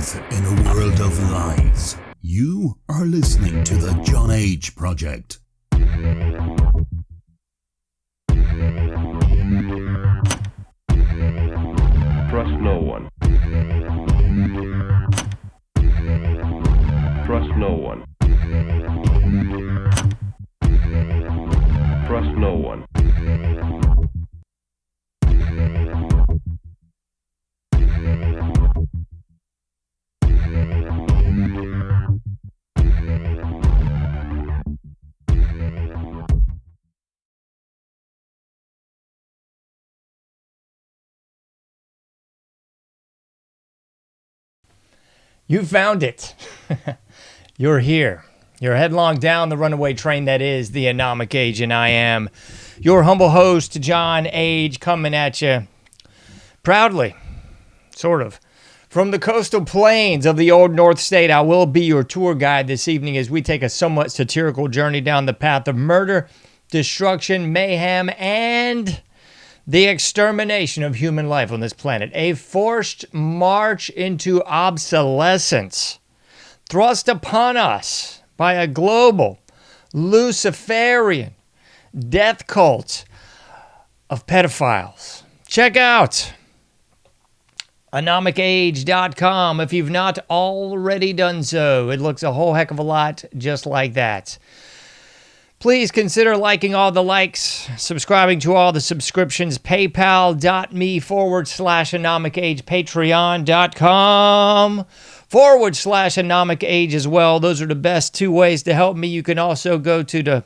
truth in a world of lies. You are listening to the JohnAge Project. Trust no one. Trust no one. Trust no one. You found it. You're here. You're headlong down the runaway train that is the AnomicAge, and I am your humble host, JohnAge, coming at you proudly, sort of, from the coastal plains of the old North State. I will be your tour guide this evening as we take a somewhat satirical journey down the path of murder, destruction, mayhem, and the extermination of human life on this planet. A forced march into obsolescence thrust upon us by a global Luciferian death cult of pedophiles. Check out AnomicAge.com if you've not already done so. It looks a whole heck of a lot just like that. Please consider liking all the likes, subscribing to all the subscriptions, paypal.me/AnomicAge, patreon.com/AnomicAge as well. Those are the best two ways to help me. You can also go to the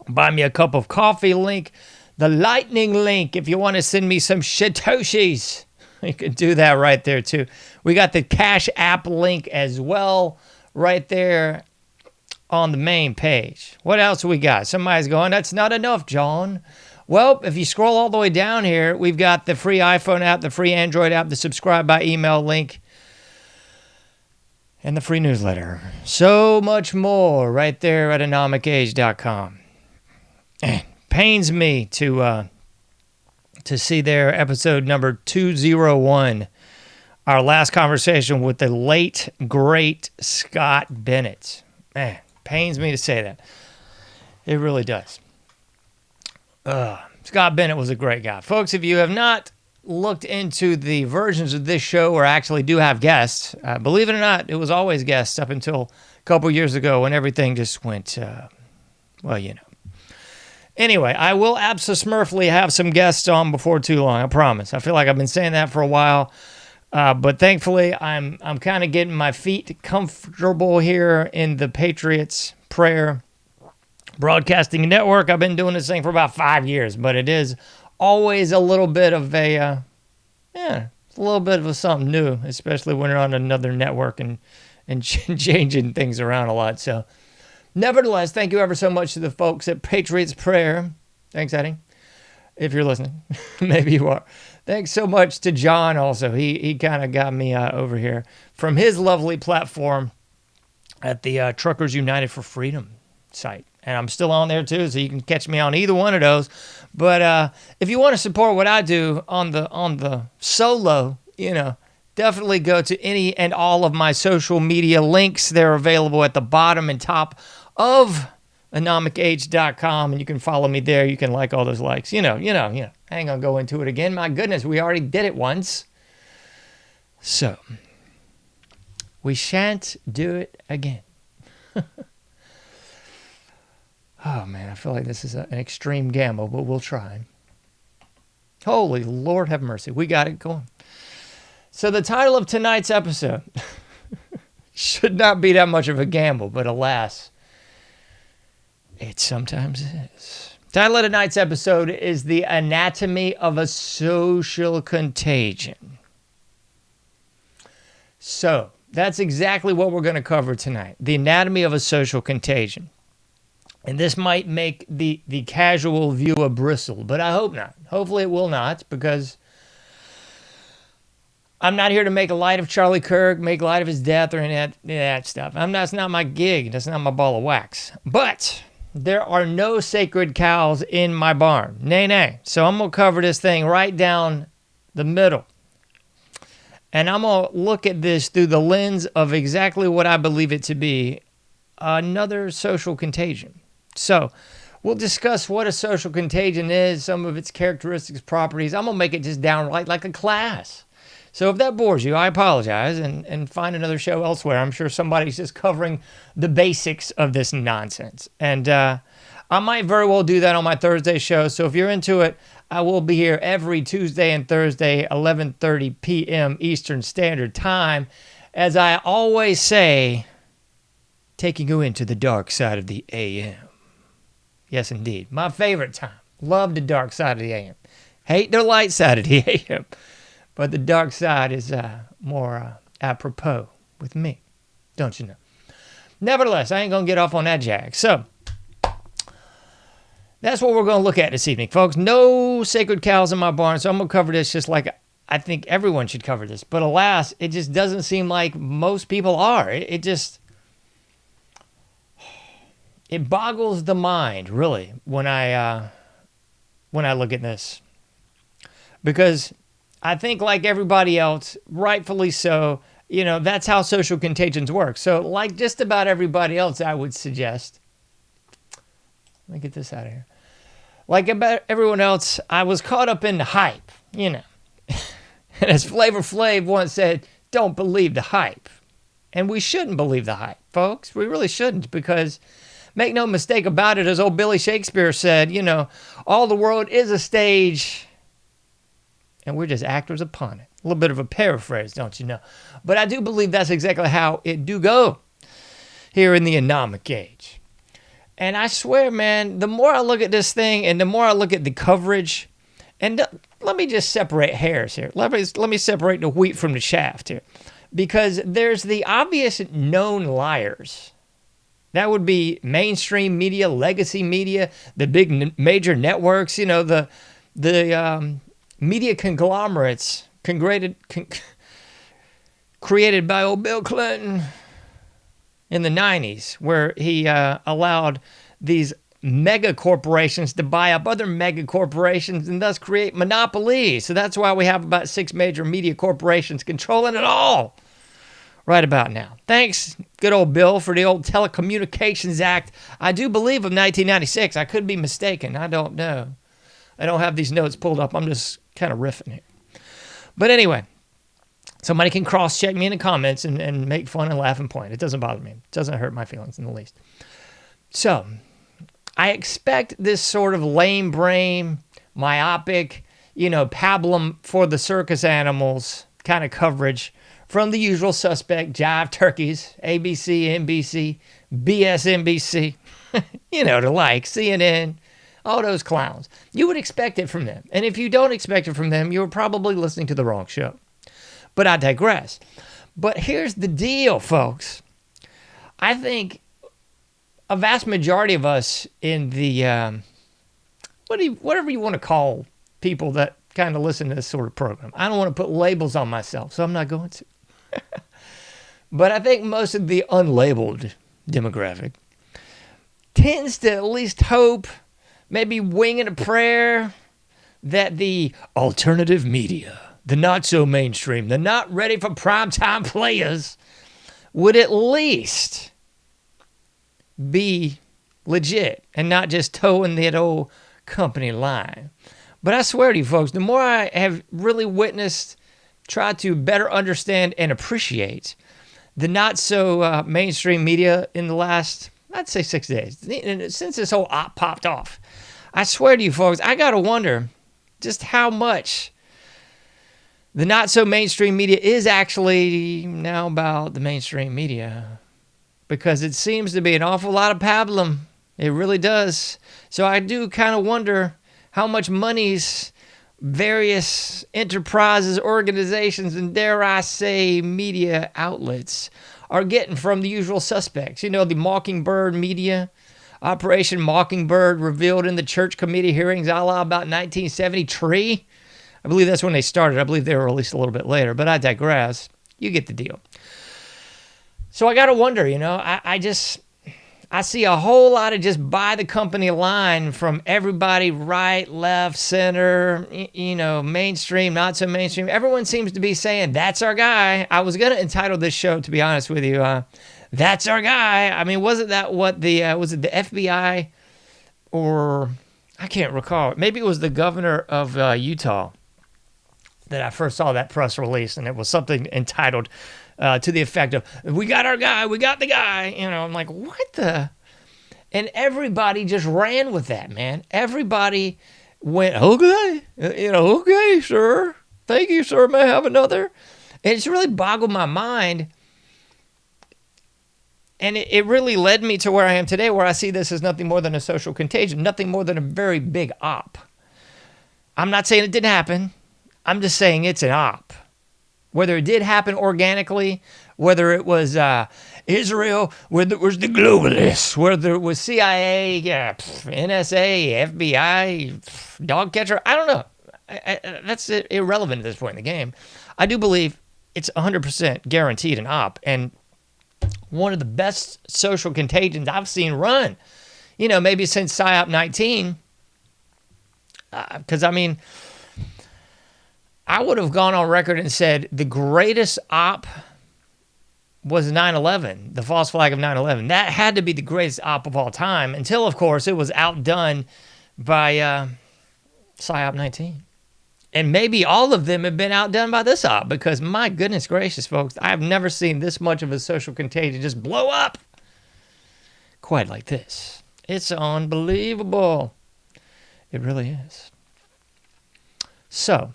Buy Me a Cup of Coffee link, the Lightning link, if you want to send me some Satoshis. You can do that right there too. We got the Cash App link as well right there on the main page. What else we got? Somebody's going, that's not enough, John. Well, if you scroll all the way down here, we've got the free iPhone app, the free Android app, the subscribe by email link, and the free newsletter. So much more right there at AnomicAge.com. Pains me to see their episode number 201, our last conversation with the late, great Scott Bennett. Man, pains me to say that. It really does. Scott Bennett was a great guy. Folks, if you have not looked into the versions of this show where I actually do have guests, believe it or not, it was always guests up until a couple years ago when everything just went, well, you know. Anyway, I will abso-smurfly have some guests on before too long, I promise. I feel like I've been saying that for a while. But thankfully, I'm kind of getting my feet comfortable here in the Patriots Prayer Broadcasting Network. I've been doing this thing for about 5 years, but it is always a little bit of a, it's a little bit of something new, especially when you're on another network and changing things around a lot. So, nevertheless, thank you ever so much to the folks at Patriots Prayer. Thanks, Eddie, if you're listening. Maybe you are. Thanks so much to John also. He kind of got me over here from his lovely platform at the Truckers United for Freedom site. And I'm still on there too, so you can catch me on either one of those. But if you want to support what I do on the solo, definitely go to any and all of my social media links. They're available at the bottom and top of AnomicAge.com, and you can follow me there. You can like all those likes. I ain't gonna go into it again. My goodness, we already did it once. So, we shan't do it again. Oh man, I feel like this is an extreme gamble, but we'll try. Holy Lord have mercy. We got it going. So the title of tonight's episode should not be that much of a gamble, but alas, it sometimes is. Title of tonight's episode is The Anatomy of a Social Contagion. So, that's exactly what we're going to cover tonight. The anatomy of a social contagion. And this might make the casual viewer bristle, but I hope not. Hopefully it will not, because I'm not here to make light of Charlie Kirk, make light of his death or any of that stuff. That's not my gig. That's not my ball of wax. But there are no sacred cows in my barn. Nay, nay. So I'm going to cover this thing right down the middle. And I'm going to look at this through the lens of exactly what I believe it to be, another social contagion. So we'll discuss what a social contagion is, some of its characteristics, properties. I'm going to make it just downright like a class. So if that bores you, I apologize, and find another show elsewhere. I'm sure somebody's just covering the basics of this nonsense. And I might very well do that on my Thursday show. So if you're into it, I will be here every Tuesday and Thursday, 11:30 p.m. Eastern Standard Time. As I always say, taking you into the dark side of the AM. Yes, indeed. My favorite time. Love the dark side of the AM. Hate the light side of the AM. But the dark side is more apropos with me. Don't you know? Nevertheless, I ain't going to get off on that jag. So that's what we're going to look at this evening, folks. No sacred cows in my barn, so I'm going to cover this just like I think everyone should cover this. But alas, it just doesn't seem like most people are. It boggles the mind, really, when I look at this. Because I think like everybody else, rightfully so, that's how social contagions work. So like just about everybody else, I would suggest, let me get this out of here. Like about everyone else, I was caught up in the hype, And as Flavor Flav once said, don't believe the hype. And we shouldn't believe the hype, folks. We really shouldn't, because make no mistake about it, as old Billy Shakespeare said, all the world is a stage, and we're just actors upon it. A little bit of a paraphrase, don't you know? But I do believe that's exactly how it do go here in the AnomicAge. And I swear, man, the more I look at this thing and the more I look at the coverage, and let me just separate hairs here. Let me separate the wheat from the shaft here. Because there's the obvious known liars. That would be mainstream media, legacy media, the big major networks, the media conglomerates created by old Bill Clinton in the 90s, where he allowed these mega corporations to buy up other mega corporations and thus create monopolies. So that's why we have about 6 major media corporations controlling it all right about now. Thanks, good old Bill, for the old Telecommunications Act, I do believe, of 1996. I could be mistaken. I don't know. I don't have these notes pulled up. I'm just kind of riffing here. But anyway, somebody can cross-check me in the comments and make fun and laugh and point. It doesn't bother me. It doesn't hurt my feelings in the least. So I expect this sort of lame brain, myopic, pablum for the circus animals kind of coverage from the usual suspect, jive turkeys, ABC, NBC, BSNBC, the like, CNN, all those clowns. You would expect it from them. And if you don't expect it from them, you're probably listening to the wrong show. But I digress. But here's the deal, folks. I think a vast majority of us in the, whatever you want to call people that kind of listen to this sort of program. I don't want to put labels on myself, so I'm not going to. But I think most of the unlabeled demographic tends to at least hope, maybe winging a prayer, that the alternative media, the not so mainstream, the not ready for primetime players, would at least be legit and not just towing that old company line. But I swear to you folks, the more I have really witnessed, tried to better understand and appreciate the not so mainstream media in the last, I'd say 6 days, since this whole op popped off, I swear to you folks, I got to wonder just how much the not so mainstream media is actually now about the mainstream media, because it seems to be an awful lot of pablum. It really does. So I do kind of wonder how much money's various enterprises, organizations, and dare I say media outlets are getting from the usual suspects. The Mockingbird media, Operation Mockingbird revealed in the church committee hearings a la about 1973. I believe that's when they started. I believe they were released a little bit later, but I I get the deal. So I got to wonder, I I see a whole lot of just buy the company line from everybody, right, left, center, mainstream, not so mainstream. Everyone seems to be saying, that's our guy. I was going to entitle this show, to be honest with you, That's Our Guy. I mean, wasn't that what was it the FBI or I can't recall. Maybe it was the governor of Utah that I first saw that press release, and it was something entitled to the effect of, we got our guy, we got the guy. I'm like, what the? And everybody just ran with that, man. Everybody went, okay, okay, sir. Thank you, sir. May I have another? And it's really boggled my mind. And it really led me to where I am today, where I see this as nothing more than a social contagion, nothing more than a very big op. I'm not saying it didn't happen. I'm just saying it's an op. Whether it did happen organically, whether it was Israel, whether it was the globalists, whether it was CIA, NSA, FBI, dog catcher, I don't know. That's irrelevant at this point in the game. I do believe it's 100% guaranteed an op. And one of the best social contagions I've seen run, maybe since PSYOP 19. Because, I would have gone on record and said the greatest op was 9/11, the false flag of 9/11. That had to be the greatest op of all time until, of course, it was outdone by PSYOP 19. And maybe all of them have been outdone by this op because, my goodness gracious, folks, I have never seen this much of a social contagion just blow up quite like this. It's unbelievable. It really is. So,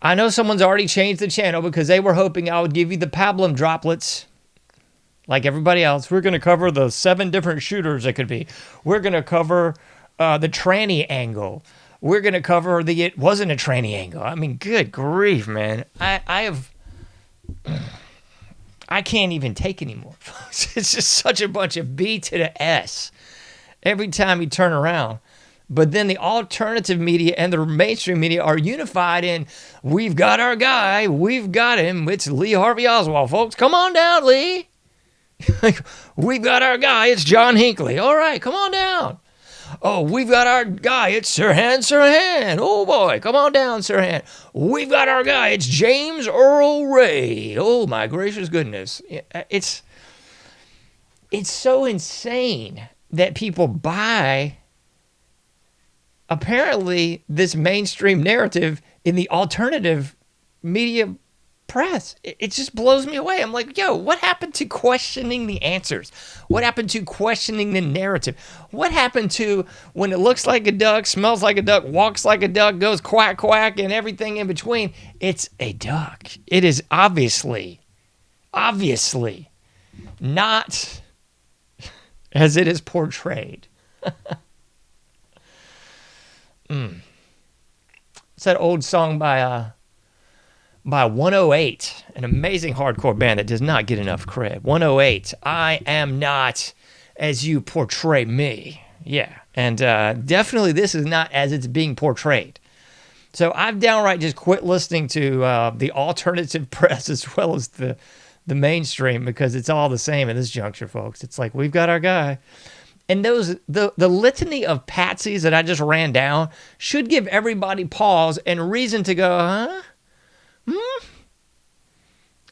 I know someone's already changed the channel because they were hoping I would give you the pablum droplets like everybody else. We're going to cover the 7 different shooters it could be. We're going to cover the tranny angle. We're going to cover it wasn't a tranny angle. Good grief, man. I can't even take anymore. It's just such a bunch of B to the S every time you turn around. But then the alternative media and the mainstream media are unified in, we've got our guy, we've got him. It's Lee Harvey Oswald, folks. Come on down, Lee. We've got our guy. It's John Hinckley. All right, come on down. Oh, we've got our guy. It's Sirhan. Oh, boy. Come on down, Sirhan. We've got our guy. It's James Earl Ray. Oh, my gracious goodness. It's so insane that people buy, apparently, this mainstream narrative in the alternative media press. It just blows me away. I'm like, what happened to questioning the answers? What happened to questioning the narrative? What happened to when it looks like a duck, smells like a duck, walks like a duck, goes quack, quack, and everything in between? It's a duck. It is obviously not as it is portrayed. It's that old song by 108, an amazing hardcore band that does not get enough cred. 108, I am not as you portray me. Yeah, and definitely this is not as it's being portrayed. So I've downright just quit listening to the alternative press as well as the mainstream because it's all the same in this juncture, folks. It's like, we've got our guy. And the litany of patsies that I just ran down should give everybody pause and reason to go, huh?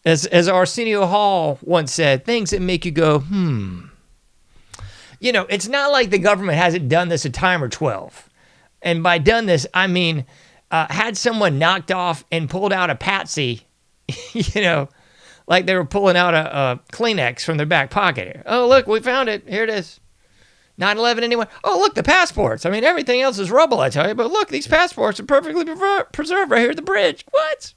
As Arsenio Hall once said, things that make you go, it's not like the government hasn't done this a time or 12. And by done this, I mean, had someone knocked off and pulled out a patsy, like they were pulling out a Kleenex from their back pocket. Oh, look, we found it. Here it is. 9/11 anyone? Oh, look, the passports. Everything else is rubble, I tell you. But look, these passports are perfectly preserved right here at the bridge. What?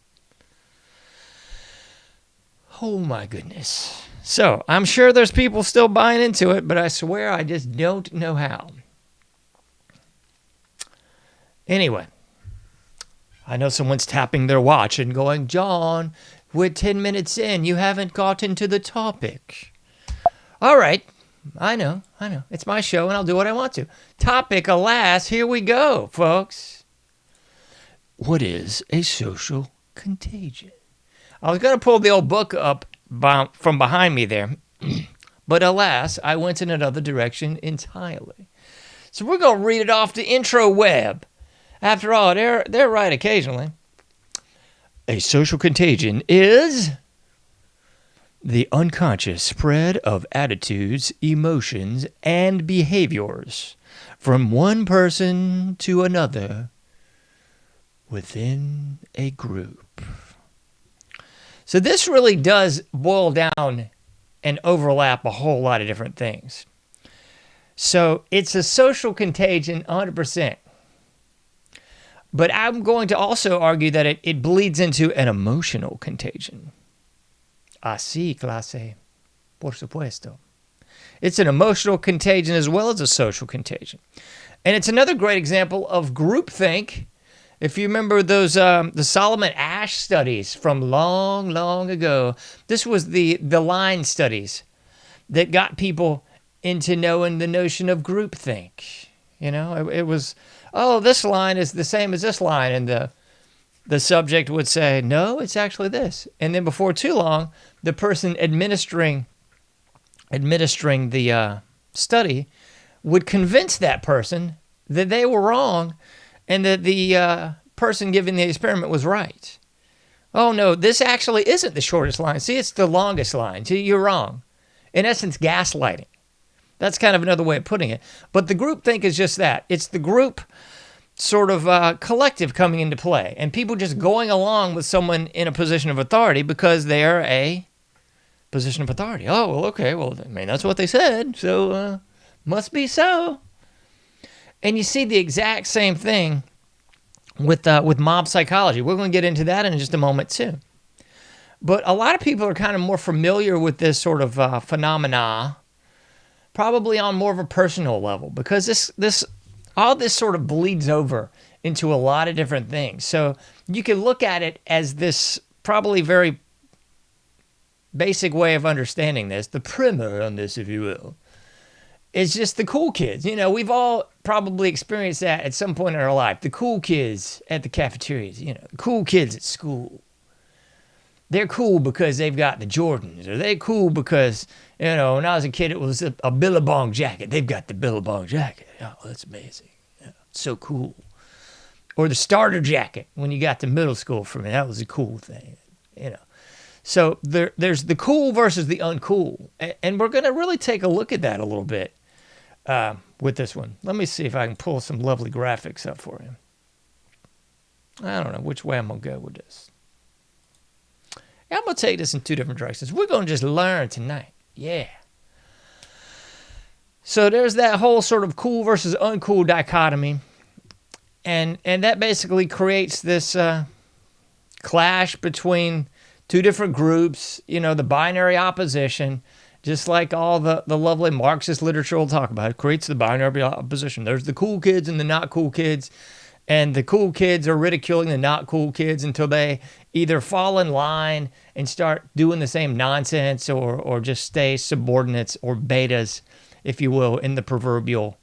Oh, my goodness. So, I'm sure there's people still buying into it, but I swear I just don't know how. Anyway, I know someone's tapping their watch and going, John, we're 10 minutes in. You haven't gotten to the topic. All right. I know. It's my show, and I'll do what I want to. Topic, alas, here we go, folks. What is a social contagion? I was going to pull the old book up from behind me there, But alas, I went in another direction entirely. So we're going to read it off the intro web. After all, they're right occasionally. A social contagion is the unconscious spread of attitudes, emotions, and behaviors from one person to another within a group. So this really does boil down and overlap a whole lot of different things. So it's a social contagion 100%. But I'm going to also argue that it bleeds into an emotional contagion. Así, clase, por supuesto. It's an emotional contagion as well as a social contagion. And it's another great example of groupthink. If you remember those the Solomon Asch studies from long, long ago, this was the line studies that got people into knowing the notion of groupthink. You know, it was, oh, this line is the same as this line, and the subject would say, no, it's actually this. And then before too long, the person administering the study would convince that person that they were wrong and that the person giving the experiment was right. Oh, no, this actually isn't the shortest line. See, it's the longest line. See, you're wrong. In essence, gaslighting. That's kind of another way of putting it. But the groupthink is just that. It's the group sort of collective coming into play, and people just going along with someone in a position of authority because they're a position of authority. Oh, well, okay, well, I mean, that's what they said, so must be so. And you see the exact same thing with mob psychology. We're going to get into that in just a moment, too. But a lot of people are kind of more familiar with this sort of phenomena, probably on more of a personal level, because all this sort of bleeds over into a lot of different things. So you can look at it as this probably very basic way of understanding this. The primer on this, if you will, is just the cool kids. You know, we've all probably experienced that at some point in our life. The cool kids at the cafeterias, you know, the cool kids at school. They're cool because they've got the Jordans, or they're cool because, you know, when I was a kid, it was a Billabong jacket. They've got the Billabong jacket. Oh, that's amazing. Yeah, so cool. Or the starter jacket when you got to middle school for me. That was a cool thing, you know. So there's the cool versus the uncool. And we're going to really take a look at that a little bit with this one. Let me see if I can pull some lovely graphics up for you. I don't know which way I'm going to go with this. I'm going to take this in two different directions. We're going to just learn tonight. Yeah. So there's that whole sort of cool versus uncool dichotomy. And that basically creates this clash between two different groups, you know, the binary opposition, just like all the lovely Marxist literature will talk about. It creates the binary opposition. There's the cool kids and the not cool kids. And the cool kids are ridiculing the not cool kids until they either fall in line and start doing the same nonsense or just stay subordinates or betas, if you will, in the proverbial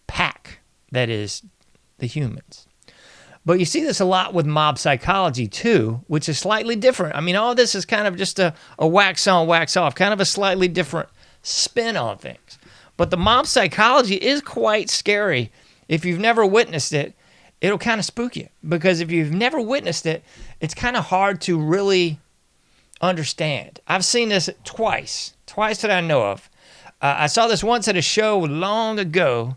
pack that is the humans. But you see this a lot with mob psychology too, which is slightly different. I mean, all this is kind of just a wax on, wax off, kind of a slightly different spin on things. But the mob psychology is quite scary. If you've never witnessed it, it'll kind of spook you, because if you've never witnessed it, it's kind of hard to really understand. I've seen this twice that I know of. I saw this once at a show long ago.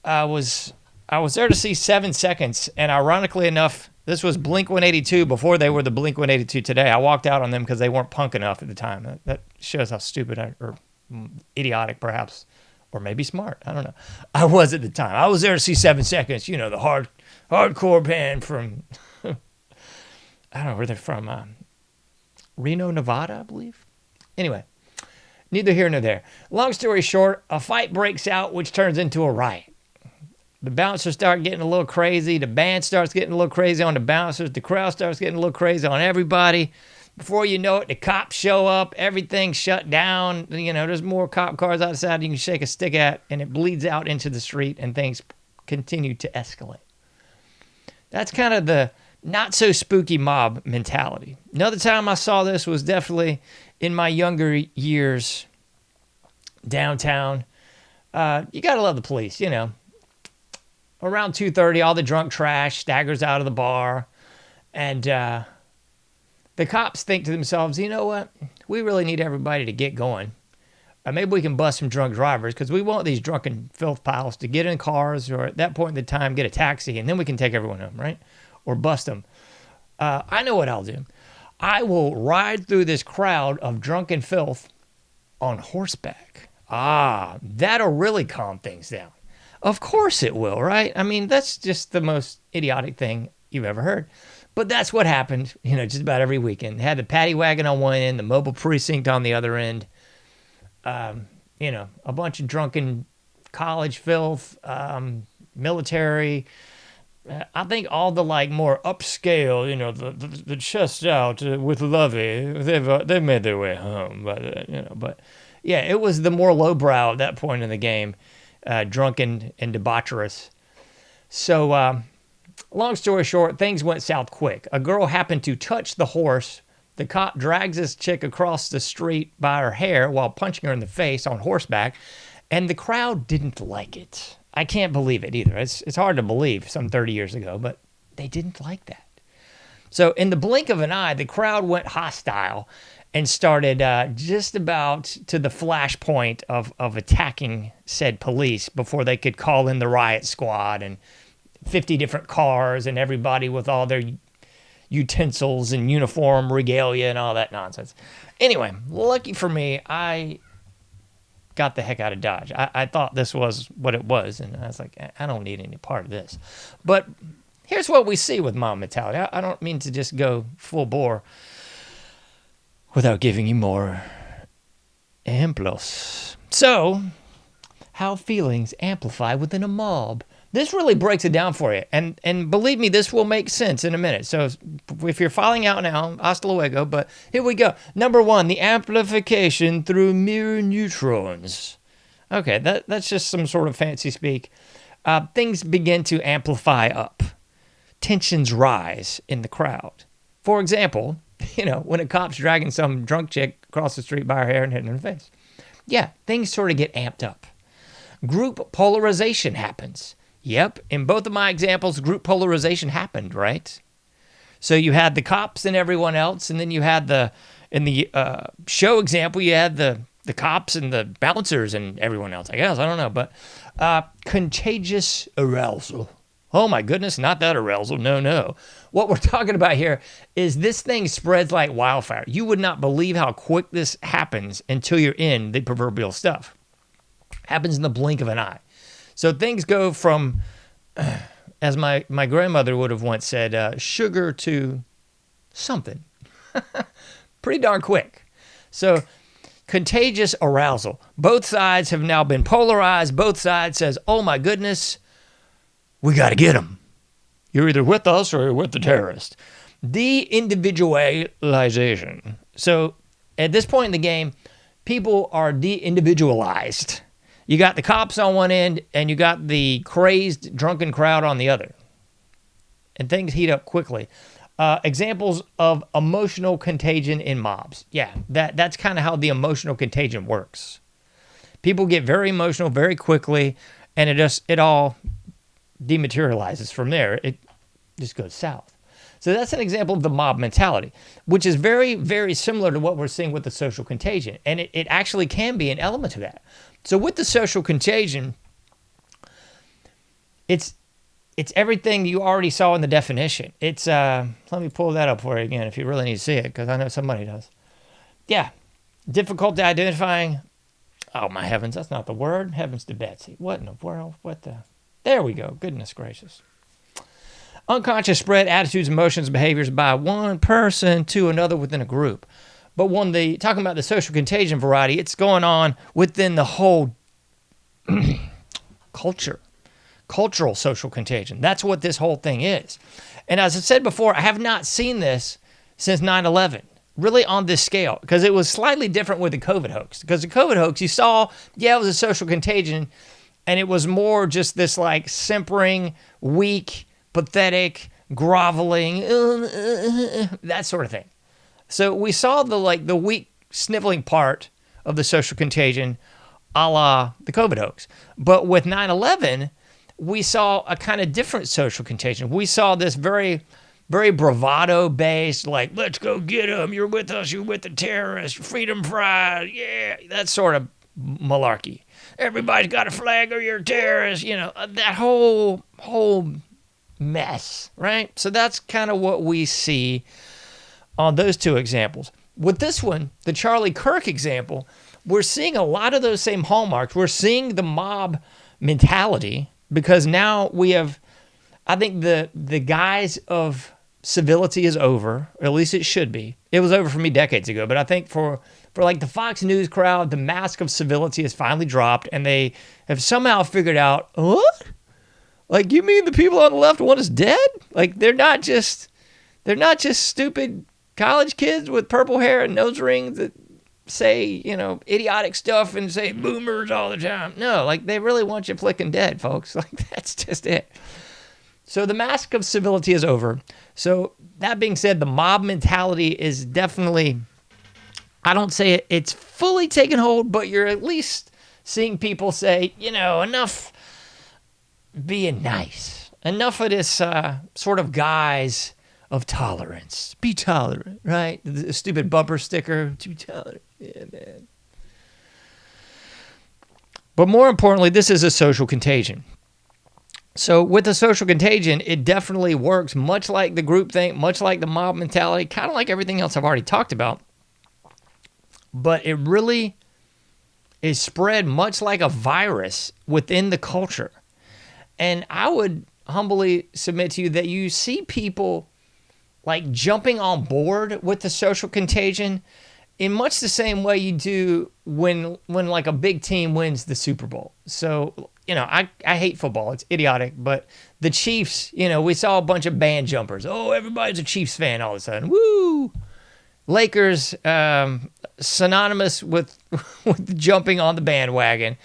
I was there to see 7 Seconds, and ironically enough, this was Blink-182 before they were the Blink-182 today. I walked out on them because they weren't punk enough at the time. That shows how stupid or idiotic, perhaps, or maybe smart. I don't know. I was at the time. I was there to see 7 Seconds, you know, the hardcore band from, I don't know where they're from, Reno, Nevada, I believe. Anyway, neither here nor there. Long story short, a fight breaks out, which turns into a riot. The bouncers start getting a little crazy. The band starts getting a little crazy on the bouncers. The crowd starts getting a little crazy on everybody. Before you know it, the cops show up. Everything's shut down. You know, there's more cop cars outside you can shake a stick at, and it bleeds out into the street, and things continue to escalate. That's kind of the not so spooky mob mentality. Another time I saw this was definitely in my younger years downtown. You got to love the police, you know. Around 2:30, all the drunk trash staggers out of the bar. And the cops think to themselves, you know what? We really need everybody to get going. Maybe we can bust some drunk drivers because we want these drunken filth piles to get in cars or at that point in the time get a taxi and then we can take everyone home, right? Or bust them. I know what I'll do. I will ride through this crowd of drunken filth on horseback. That'll really calm things down. Of course it will, right? I mean, that's just the most idiotic thing you've ever heard. But that's what happened, you know, just about every weekend. They had the paddy wagon on one end, the mobile precinct on the other end. You know, a bunch of drunken college filth, military. I think all the like more upscale, you know, the chest out with Lovey, they've made their way home. But you know, but yeah, it was the more lowbrow at that point in the game, drunken and debaucherous. So, long story short, things went south quick. A girl happened to touch the horse. The cop drags this chick across the street by her hair while punching her in the face on horseback, and the crowd didn't like it. I can't believe it either. It's hard to believe some 30 years ago, but they didn't like that. So in the blink of an eye, the crowd went hostile and started just about to the flashpoint of attacking said police before they could call in the riot squad and 50 different cars and everybody with all their utensils and uniform regalia and all that nonsense. Anyway, lucky for me, I got the heck out of Dodge. I thought this was what it was, and I was like, I don't need any part of this. But here's what we see with mob mentality. I don't mean to just go full bore without giving you more ejemplos. So, how feelings amplify within a mob. This really breaks it down for you. And believe me, this will make sense in a minute. So if you're filing out now, hasta luego, but here we go. Number one, the amplification through mirror neutrons. Okay, that's just some sort of fancy speak. Things begin to amplify up. Tensions rise in the crowd. For example, you know, when a cop's dragging some drunk chick across the street by her hair and hitting her in the face. Yeah, things sort of get amped up. Group polarization happens. Yep, in both of my examples, group polarization happened, right? So you had the cops and everyone else, and then you had in the show example, you had the cops and the bouncers and everyone else, I guess. I don't know, but contagious arousal. Oh my goodness, not that arousal. No. What we're talking about here is this thing spreads like wildfire. You would not believe how quick this happens until you're in the proverbial stuff. Happens in the blink of an eye. So things go from, as my grandmother would have once said, sugar to something. Pretty darn quick. So contagious arousal. Both sides have now been polarized. Both sides says, oh my goodness, we got to get them. You're either with us or you're with the terrorist. De-individualization. So at this point in the game, people are de-individualized. You got the cops on one end, and you got the crazed, drunken crowd on the other. And things heat up quickly. Examples of emotional contagion in mobs. Yeah, that's kind of how the emotional contagion works. People get very emotional very quickly, and it all dematerializes from there. It just goes south. So that's an example of the mob mentality, which is very, very similar to what we're seeing with the social contagion. And it actually can be an element of that. So with the social contagion, it's everything you already saw in the definition. It's let me pull that up for you again if you really need to see it, because I know somebody does. Yeah, difficulty identifying. Oh my heavens, that's not the word. Heavens to Betsy. What in the world? There we go. Goodness gracious. Unconscious spread attitudes, emotions, behaviors by one person to another within a group. But talking about the social contagion variety, it's going on within the whole cultural social contagion. That's what this whole thing is. And as I said before, I have not seen this since 9/11, really on this scale, because it was slightly different with the COVID hoax. Because the COVID hoax, you saw, it was a social contagion, and it was more just this like simpering, weak, pathetic, groveling, that sort of thing. So we saw the weak sniveling part of the social contagion a la the COVID hoax. But with 9/11, we saw a kind of different social contagion. We saw this very, very bravado-based, like, let's go get them, you're with us, you're with the terrorists, freedom fries, yeah, that sort of malarkey. Everybody's got a flag or you're a terrorist, that whole mess, right? So that's kind of what we see on those two examples. With this one, the Charlie Kirk example, we're seeing a lot of those same hallmarks. We're seeing the mob mentality because now we have, I think the guise of civility is over, or at least it should be. It was over for me decades ago, but I think for like the Fox News crowd, the mask of civility has finally dropped, and they have somehow figured out, what? Like, you mean the people on the left want us dead? Like, they're not just stupid college kids with purple hair and nose rings that say, idiotic stuff and say boomers all the time. No, like, they really want you flicking dead, folks. Like, that's just it. So the mask of civility is over. So that being said, the mob mentality is definitely, I don't say it's fully taken hold, but you're at least seeing people say, enough being nice. Enough of this sort of guise of tolerance. Be tolerant, right? The stupid bumper sticker, too tolerant. Yeah, man. But more importantly, this is a social contagion. So with the social contagion, it definitely works much like the groupthink, much like the mob mentality, kind of like everything else I've already talked about. But it really is spread much like a virus within the culture. And I would humbly submit to you that you see people like jumping on board with the social contagion in much the same way you do when like a big team wins the Super Bowl. So, I hate football. It's idiotic. But the Chiefs, we saw a bunch of band jumpers. Oh, everybody's a Chiefs fan all of a sudden. Woo! Lakers, synonymous with jumping on the bandwagon.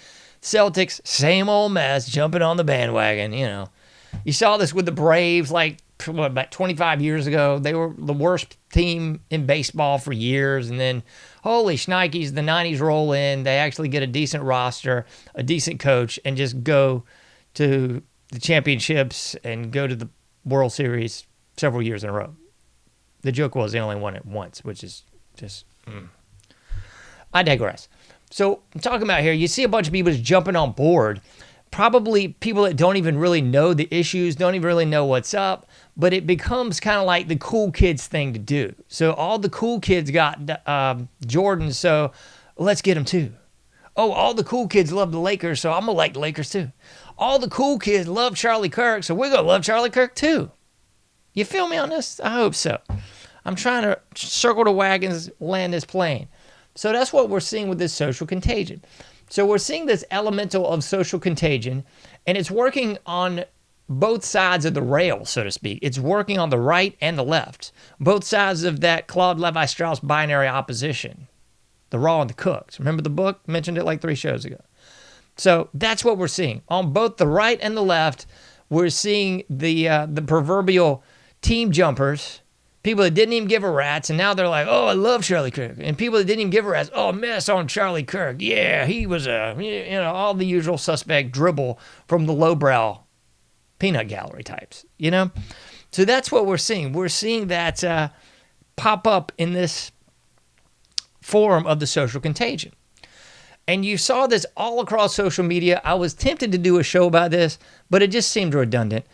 Celtics, same old mess, jumping on the bandwagon, You saw this with the Braves, about 25 years ago. They were the worst team in baseball for years, and then, holy shnikes, the 90s roll in. They actually get a decent roster, a decent coach, and just go to the championships and go to the World Series several years in a row. The joke was they only won it once, which is just, I digress. So I'm talking about here, you see a bunch of people just jumping on board, probably people that don't even really know the issues, don't even really know what's up, but it becomes kind of like the cool kids thing to do. So all the cool kids got Jordan, so let's get them too. Oh, all the cool kids love the Lakers, so I'm going to like the Lakers too. All the cool kids love Charlie Kirk, so we're going to love Charlie Kirk too. You feel me on this? I hope so. I'm trying to circle the wagons, land this plane. So that's what we're seeing with this social contagion. So we're seeing this elemental of social contagion, and it's working on both sides of the rail, so to speak. It's working on the right and the left, both sides of that Claude Levi-Strauss binary opposition, the raw and the cooked. Remember the book? Mentioned it like 3 shows ago. So that's what we're seeing. On both the right and the left, we're seeing the proverbial team jumpers, people that didn't even give a rat's, and now they're like, oh, I love Charlie Kirk. And people that didn't even give a rat's, oh, mess on Charlie Kirk. Yeah, he was all the usual suspect dribble from the lowbrow peanut gallery types, So that's what we're seeing. We're seeing that pop up in this form of the social contagion. And you saw this all across social media. I was tempted to do a show about this, but it just seemed redundant.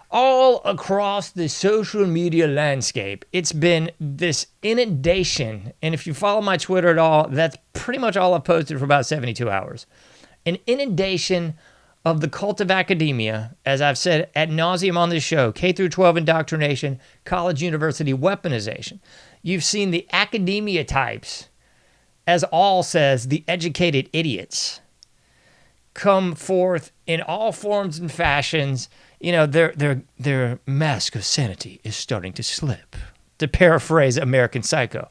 All across the social media landscape, it's been this inundation. And if you follow my Twitter at all, that's pretty much all I've posted for about 72 hours. An inundation of the cult of academia, as I've said ad nauseum on this show, K through 12 indoctrination, college university weaponization. You've seen the academia types, as all says, the educated idiots, come forth in all forms and fashions. Their mask of sanity is starting to slip, to paraphrase American Psycho.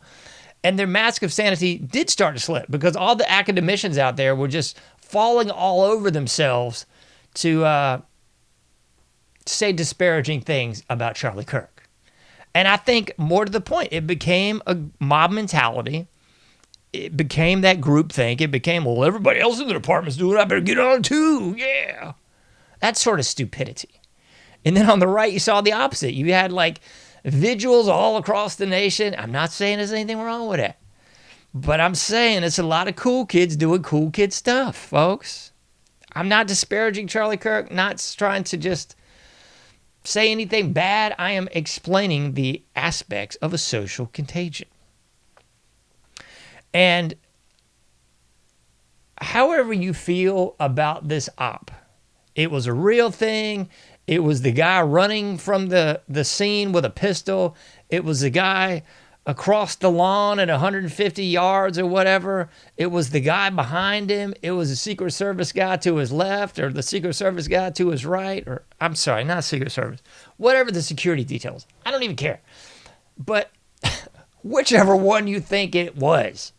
And their mask of sanity did start to slip because all the academicians out there were just falling all over themselves to say disparaging things about Charlie Kirk. And I think more to the point, it became a mob mentality. it became that group think. It became, well, everybody else in the department's doing it, I better get on too. Yeah. That sort of stupidity. And then on the right, you saw the opposite. You had like vigils all across the nation. I'm not saying there's anything wrong with it, but I'm saying it's a lot of cool kids doing cool kid stuff, folks. I'm not disparaging Charlie Kirk, not trying to just say anything bad. I am explaining the aspects of a social contagion. And however you feel about this op, it was a real thing. It was the guy running from the scene with a pistol. It was the guy across the lawn at 150 yards or whatever. It was the guy behind him. It was the Secret Service guy to his left or the Secret Service guy to his right. Or I'm sorry, not Secret Service. Whatever the security details. I don't even care. But whichever one you think it was.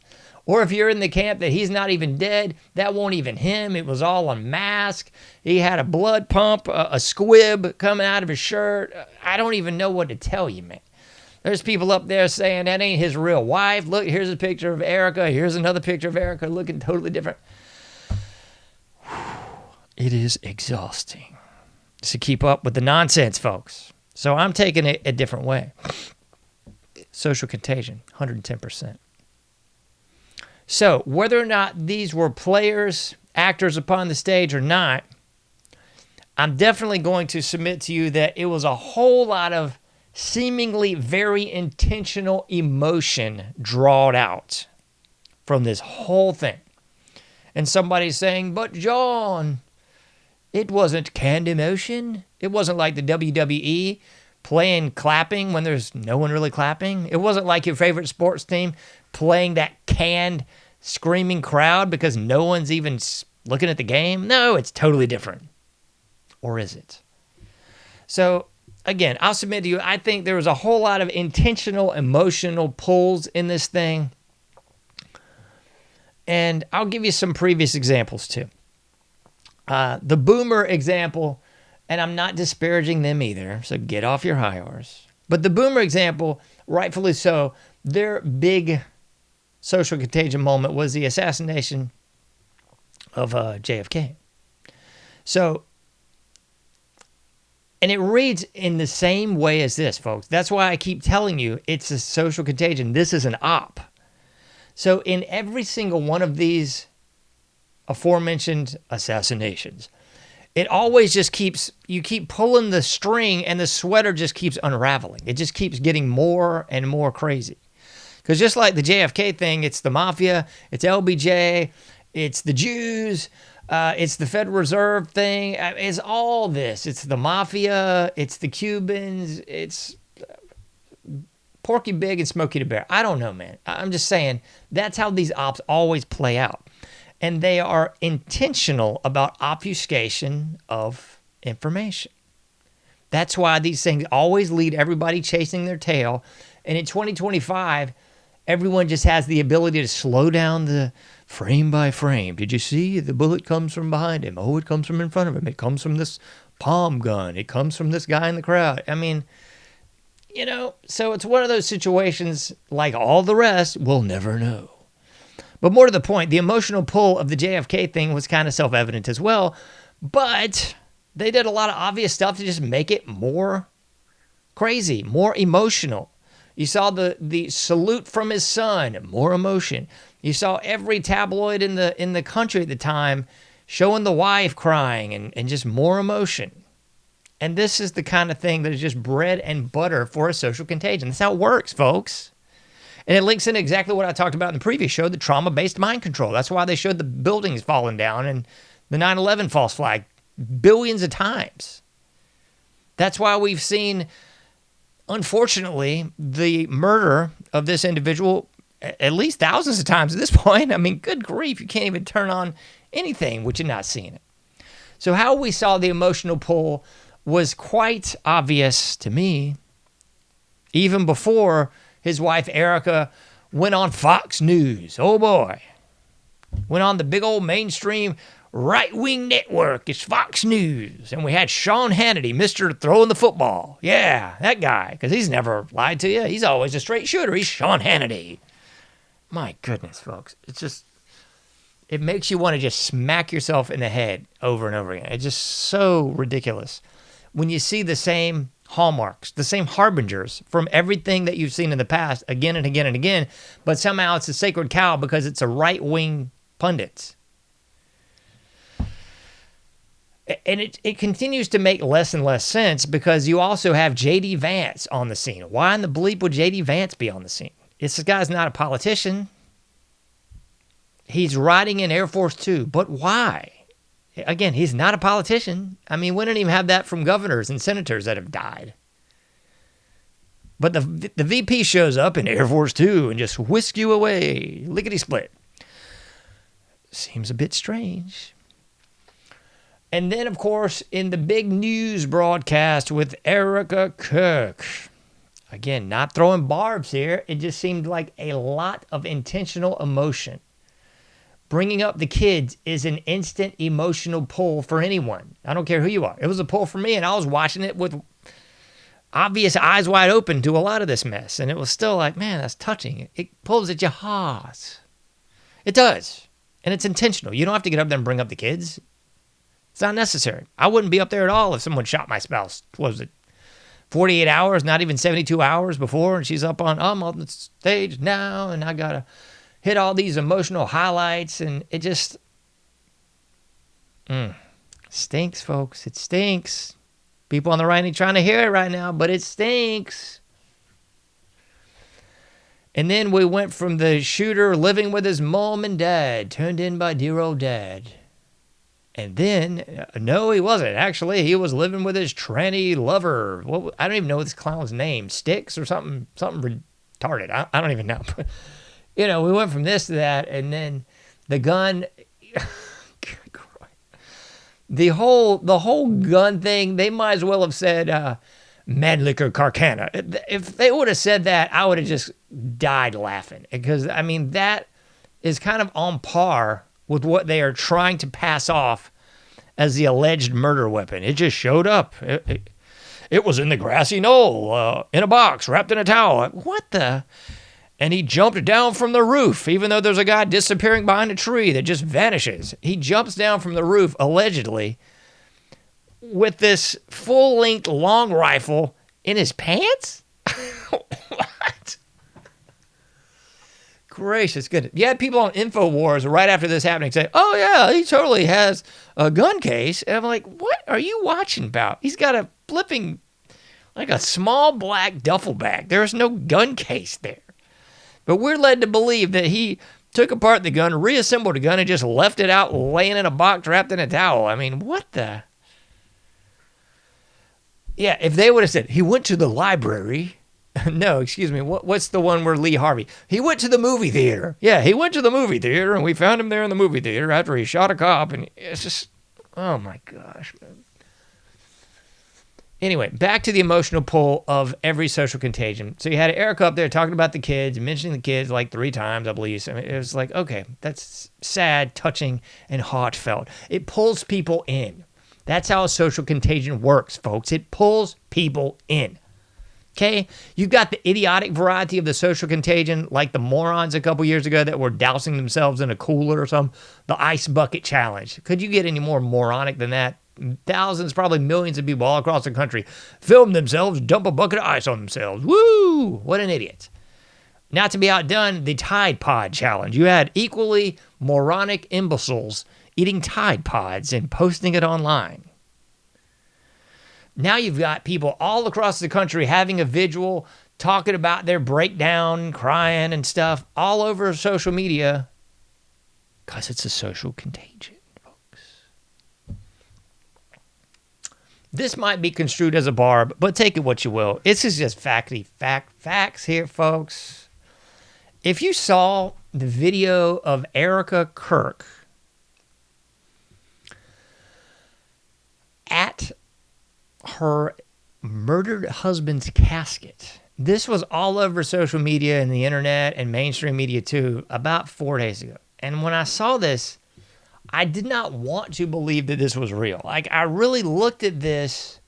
Or if you're in the camp that he's not even dead, that won't even him. It was all a mask. He had a blood pump, a squib coming out of his shirt. I don't even know what to tell you, man. There's people up there saying that ain't his real wife. Look, here's a picture of Erica. Here's another picture of Erica looking totally different. It is exhausting to keep up with the nonsense, folks. So I'm taking it a different way. Social contagion, 110%. So whether or not these were players, actors upon the stage or not, I'm definitely going to submit to you that it was a whole lot of seemingly very intentional emotion drawn out from this whole thing. And somebody's saying, but John, it wasn't canned emotion. It wasn't like the WWE playing clapping when there's no one really clapping. It wasn't like your favorite sports team playing that canned screaming crowd because no one's even looking at the game. No, it's totally different. Or is it? So again, I'll submit to you, I think there was a whole lot of intentional emotional pulls in this thing. And I'll give you some previous examples too. The Boomer example, and I'm not disparaging them either, so get off your high horse. But the Boomer example, rightfully so, their big social contagion moment was the assassination of JFK. So, and it reads in the same way as this, folks. That's why I keep telling you it's a social contagion. This is an op. So in every single one of these aforementioned assassinations, it always just keeps, you keep pulling the string and the sweater just keeps unraveling. It just keeps getting more and more crazy. Because just like the JFK thing, it's the mafia, it's LBJ, it's the Jews, it's the Federal Reserve thing. It's all this. It's the mafia, it's the Cubans, it's Porky Pig and Smokey the Bear. I don't know, man. I'm just saying that's how these ops always play out. And they are intentional about obfuscation of information. That's why these things always lead everybody chasing their tail. And in 2025, everyone just has the ability to slow down the frame by frame. Did you see? The bullet comes from behind him. Oh, it comes from in front of him. It comes from this palm gun. It comes from this guy in the crowd. I mean, you know, so it's one of those situations, like all the rest, we'll never know. But more to the point, the emotional pull of the JFK thing was kind of self-evident as well, but they did a lot of obvious stuff to just make it more crazy, more emotional. You saw the salute from his son, more emotion. You saw every tabloid in the country at the time showing the wife crying and just more emotion. And this is the kind of thing that is just bread and butter for a social contagion. That's how it works, folks. And it links in exactly what I talked about in the previous show, the trauma-based mind control. That's why they showed the buildings falling down and the 9/11 false flag billions of times. That's why we've seen, unfortunately, the murder of this individual at least thousands of times at this point. I mean, good grief, you can't even turn on anything which you're not seeing it. So how we saw the emotional pull was quite obvious to me, even before his wife, Erica, went on Fox News. Oh, boy. Went on the big old mainstream right-wing network. It's Fox News. And we had Sean Hannity, Mr. Throwing the Football. Yeah, that guy, because he's never lied to you. He's always a straight shooter. He's Sean Hannity. My goodness, folks. It makes you want to just smack yourself in the head over and over again. It's just so ridiculous. When you see the same hallmarks, the same harbingers from everything that you've seen in the past again and again and again, but somehow it's a sacred cow because it's a right-wing pundit. And it continues to make less and less sense because you also have J.D. Vance on the scene. Why in the bleep would J.D. Vance be on the scene? This guy's not a politician. He's riding in Air Force Two, but why? Again, he's not a politician. I mean, we don't even have that from governors and senators that have died. But the VP shows up in Air Force Two and just whisk you away, lickety-split. Seems a bit strange. And then, of course, in the big news broadcast with Charlie Kirk, again, not throwing barbs here, it just seemed like a lot of intentional emotion. Bringing up the kids is an instant emotional pull for anyone. I don't care who you are. It was a pull for me, and I was watching it with obvious eyes wide open to a lot of this mess. And it was still like, man, that's touching. It pulls at your heart. It does. And it's intentional. You don't have to get up there and bring up the kids. It's not necessary. I wouldn't be up there at all if someone shot my spouse. What was it? 48 hours, not even 72 hours before, and she's up on, I'm on the stage now, and I got to hit all these emotional highlights, and it just stinks, folks. It stinks. People on the right ain't trying to hear it right now, but it stinks. And then we went from the shooter living with his mom and dad, turned in by dear old dad. And then, no, he wasn't. Actually, he was living with his tranny lover. I don't even know this clown's name. Sticks or something retarded. I don't even know. You know, we went from this to that, and then the gun. the whole gun thing. They might as well have said Mannlicher Carcana. If they would have said that, I would have just died laughing because I mean that is kind of on par with what they are trying to pass off as the alleged murder weapon. It just showed up. It was in the grassy knoll, in a box, wrapped in a towel. What the? And he jumped down from the roof, even though there's a guy disappearing behind a tree that just vanishes. He jumps down from the roof, allegedly, with this full-length long rifle in his pants? What? Gracious goodness. You had people on InfoWars right after this happening say, oh, yeah, he totally has a gun case. And I'm like, what are you watching about? He's got a flipping, like a small black duffel bag. There's no gun case there. But we're led to believe that he took apart the gun, reassembled the gun, and just left it out laying in a box wrapped in a towel. I mean, what the? Yeah, if they would have said, he went to the library. No, excuse me. What's the one where Lee Harvey? He went to the movie theater. Yeah, he went to the movie theater, and we found him there in the movie theater after he shot a cop. And it's just, oh my gosh, man. Anyway, back to the emotional pull of every social contagion. So you had Erica up there talking about the kids, mentioning the kids like 3 times, at least. I mean, it was like, okay, that's sad, touching, and heartfelt. It pulls people in. That's how a social contagion works, folks. It pulls people in. Okay? You've got the idiotic variety of the social contagion, like the morons a couple years ago that were dousing themselves in a cooler or something. The ice bucket challenge. Could you get any more moronic than that? Thousands, probably millions of people all across the country film themselves, dump a bucket of ice on themselves. Woo! What an idiot. Not to be outdone, the Tide Pod challenge. You had equally moronic imbeciles eating Tide Pods and posting it online. Now you've got people all across the country having a vigil, talking about their breakdown, crying and stuff all over social media because it's a social contagion. This might be construed as a barb, but take it what you will. This is just facts here, folks. If you saw the video of Charlie Kirk at her murdered husband's casket, this was all over social media and the internet and mainstream media too about 4 days ago. And when I saw this, I did not want to believe that this was real. Like, I really looked at this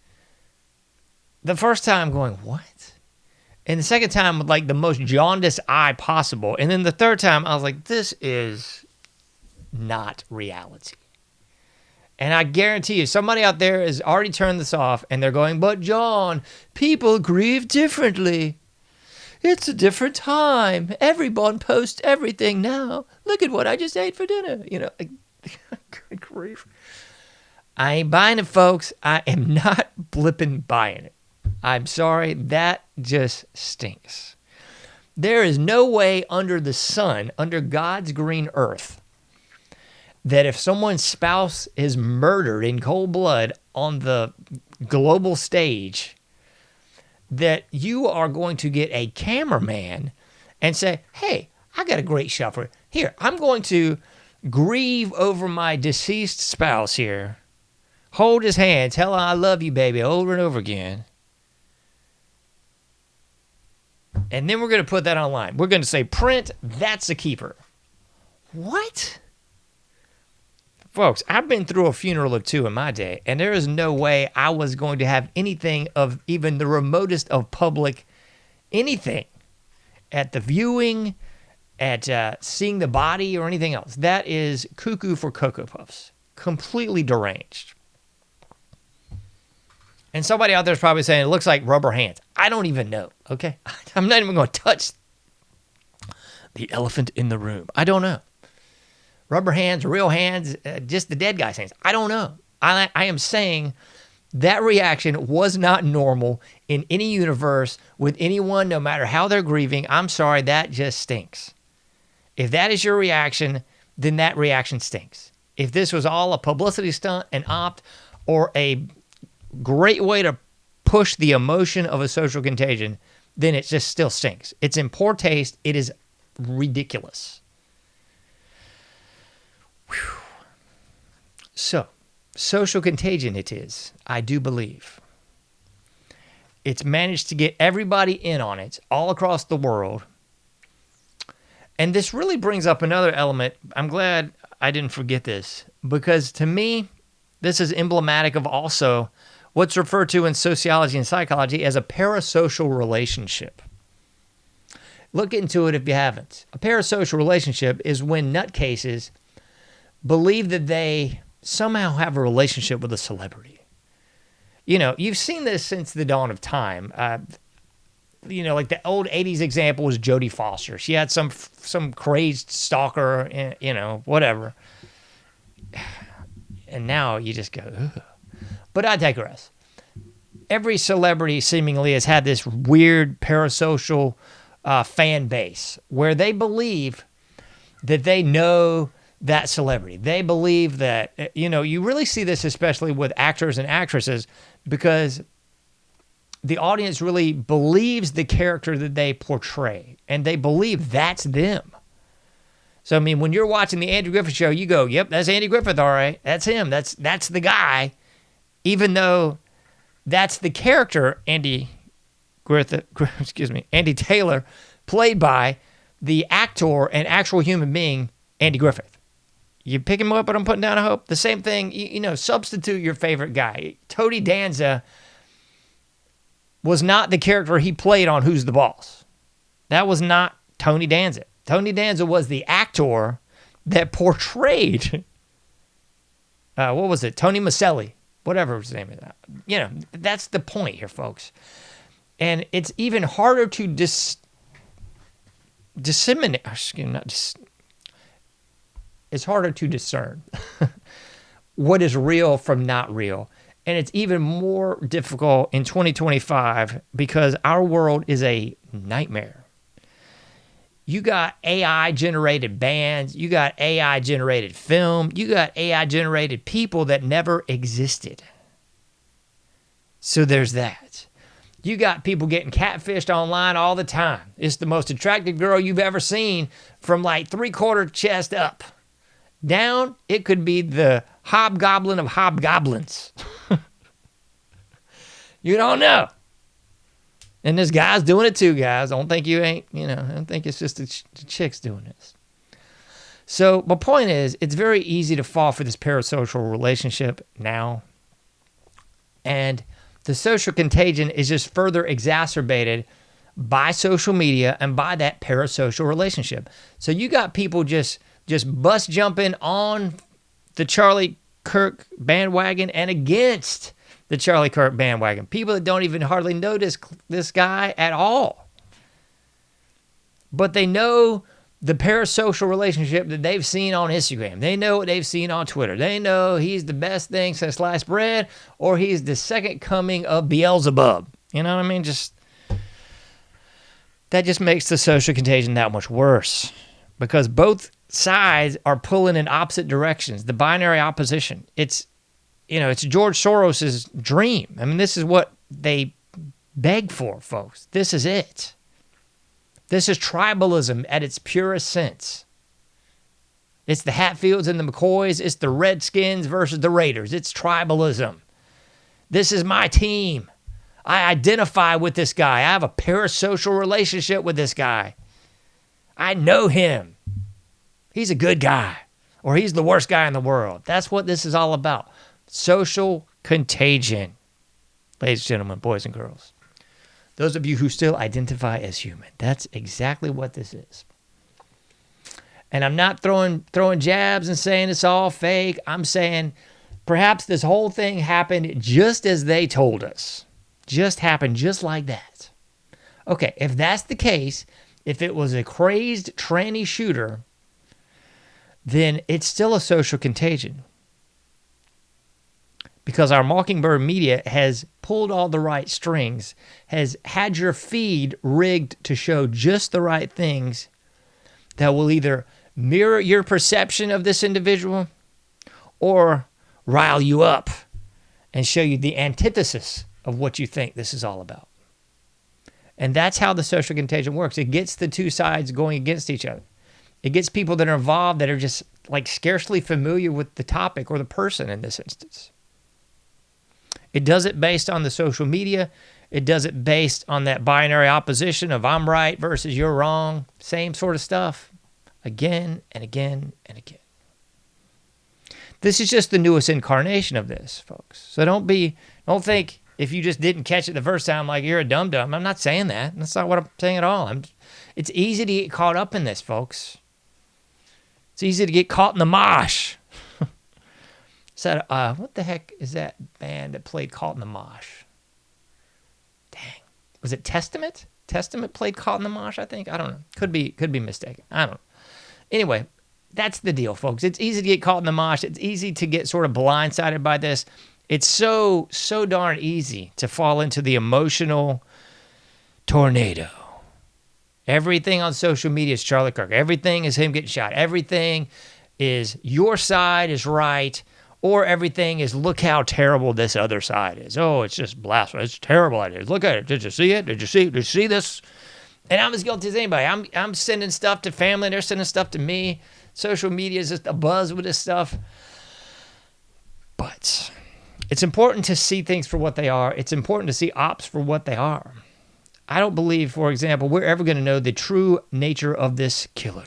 the first time going, what? And the second time with like the most jaundiced eye possible. And then the third time I was like, this is not reality. And I guarantee you, somebody out there has already turned this off and they're going, but John, people grieve differently. It's a different time. Everyone posts everything now. Look at what I just ate for dinner. You know, like, good grief. I ain't buying it, folks. I am not blipping buying it. I'm sorry. That just stinks. There is no way under the sun, under God's green earth, that if someone's spouse is murdered in cold blood on the global stage, that you are going to get a cameraman and say, hey, I got a great shot for it. Here, I'm going to grieve over my deceased spouse here. Hold his hand, tell him I love you, baby, over and over again. And then we're going to put that online. We're going to say, print, that's a keeper. What? Folks, I've been through a funeral or two in my day, and there is no way I was going to have anything of even the remotest of public anything at the viewing, at seeing the body or anything else. That is cuckoo for Cocoa Puffs. Completely deranged. And somebody out there is probably saying, it looks like rubber hands. I don't even know, okay? I'm not even going to touch the elephant in the room. I don't know. Rubber hands, real hands, just the dead guy's hands. I don't know. I am saying that reaction was not normal in any universe with anyone, no matter how they're grieving. I'm sorry, that just stinks. If that is your reaction, then that reaction stinks. If this was all a publicity stunt, an opt, or a great way to push the emotion of a social contagion, then it just still stinks. It's in poor taste. It is ridiculous. Whew. So, social contagion it is, I do believe. It's managed to get everybody in on it all across the world. And this really brings up another element. I'm glad I didn't forget this, because to me, this is emblematic of also what's referred to in sociology and psychology as a parasocial relationship. Look into it if you haven't. A parasocial relationship is when nutcases believe that they somehow have a relationship with a celebrity. You know, you've seen this since the dawn of time. You know, like the old 80s example was Jodie Foster. She had some crazed stalker, you know, whatever. And now you just go, ugh. But I digress. Every celebrity seemingly has had this weird parasocial fan base where they believe that they know that celebrity. They believe that, you know, you really see this especially with actors and actresses because the audience really believes the character that they portray and they believe that's them. So, I mean, when you're watching the Andy Griffith Show, you go, yep, that's Andy Griffith, all right. That's him. That's the guy. Even though that's the character Andy Taylor played by the actor and actual human being Andy Griffith. You pick him up, but I'm putting down a hope. The same thing, you know, substitute your favorite guy. Tony Danza was not the character he played on Who's the Boss. That was not Tony Danza. Tony Danza was the actor that portrayed, what was it? Tony Maselli, whatever his name is. You know, that's the point here, folks. And it's even harder to disseminate, it's harder to discern what is real from not real. And it's even more difficult in 2025 because our world is a nightmare. You got AI-generated bands. You got AI-generated film. You got AI-generated people that never existed. So there's that. You got people getting catfished online all the time. It's the most attractive girl you've ever seen from like 3/4 chest up. Down, it could be the hobgoblin of hobgoblins. You don't know. And this guy's doing it too, guys. Don't think you ain't, you know, I don't think it's just the chicks doing this. So my point is, it's very easy to fall for this parasocial relationship now. And the social contagion is just further exacerbated by social media and by that parasocial relationship. So you got people just bust jumping on the Charlie Kirk bandwagon and against the Charlie Kirk bandwagon. People that don't even hardly know this guy at all. But they know the parasocial relationship that they've seen on Instagram. They know what they've seen on Twitter. They know he's the best thing since sliced bread, or he's the second coming of Beelzebub. You know what I mean? That just makes the social contagion that much worse, because both sides are pulling in opposite directions. The binary opposition. It's George Soros's dream. I mean, this is what they beg for, folks. This is it. This is tribalism at its purest sense. It's the Hatfields and the McCoys. It's the Redskins versus the Raiders. It's tribalism. This is my team. I identify with this guy. I have a parasocial relationship with this guy. I know him. He's a good guy, or he's the worst guy in the world. That's what this is all about. Social contagion. Ladies and gentlemen, boys and girls. Those of you who still identify as human, that's exactly what this is. And I'm not throwing jabs and saying it's all fake. I'm saying perhaps this whole thing happened just as they told us. Just happened just like that. Okay, if that's the case, if it was a crazed tranny shooter, then it's still a social contagion. Because our Mockingbird media has pulled all the right strings, has had your feed rigged to show just the right things that will either mirror your perception of this individual or rile you up and show you the antithesis of what you think this is all about. And that's how the social contagion works. It gets the two sides going against each other. It gets people that are involved that are just like scarcely familiar with the topic or the person in this instance. It does it based on the social media. It does it based on that binary opposition of I'm right versus you're wrong. Same sort of stuff. Again and again and again. This is just the newest incarnation of this, folks. So don't think if you just didn't catch it the first time like you're a dum-dum. I'm not saying that. That's not what I'm saying at all. It's easy to get caught up in this, folks. It's easy to get caught in the mosh. So, what the heck is that band that played Caught in the Mosh? Dang. Was it Testament? Testament played Caught in the Mosh, I think? I don't know. Could be mistaken. I don't know. Anyway, that's the deal, folks. It's easy to get caught in the mosh. It's easy to get sort of blindsided by this. It's so darn easy to fall into the emotional tornado. Everything on social media is Charlie Kirk. Everything is him getting shot. Everything is your side is right. Or everything is, look how terrible this other side is. Oh, it's just blasphemous. It's terrible. It is. Look at it. Did you see it? Did you see this? And I'm as guilty as anybody. I'm sending stuff to family. They're sending stuff to me. Social media is just a buzz with this stuff. But it's important to see things for what they are. It's important to see ops for what they are. I don't believe, for example, we're ever going to know the true nature of this killer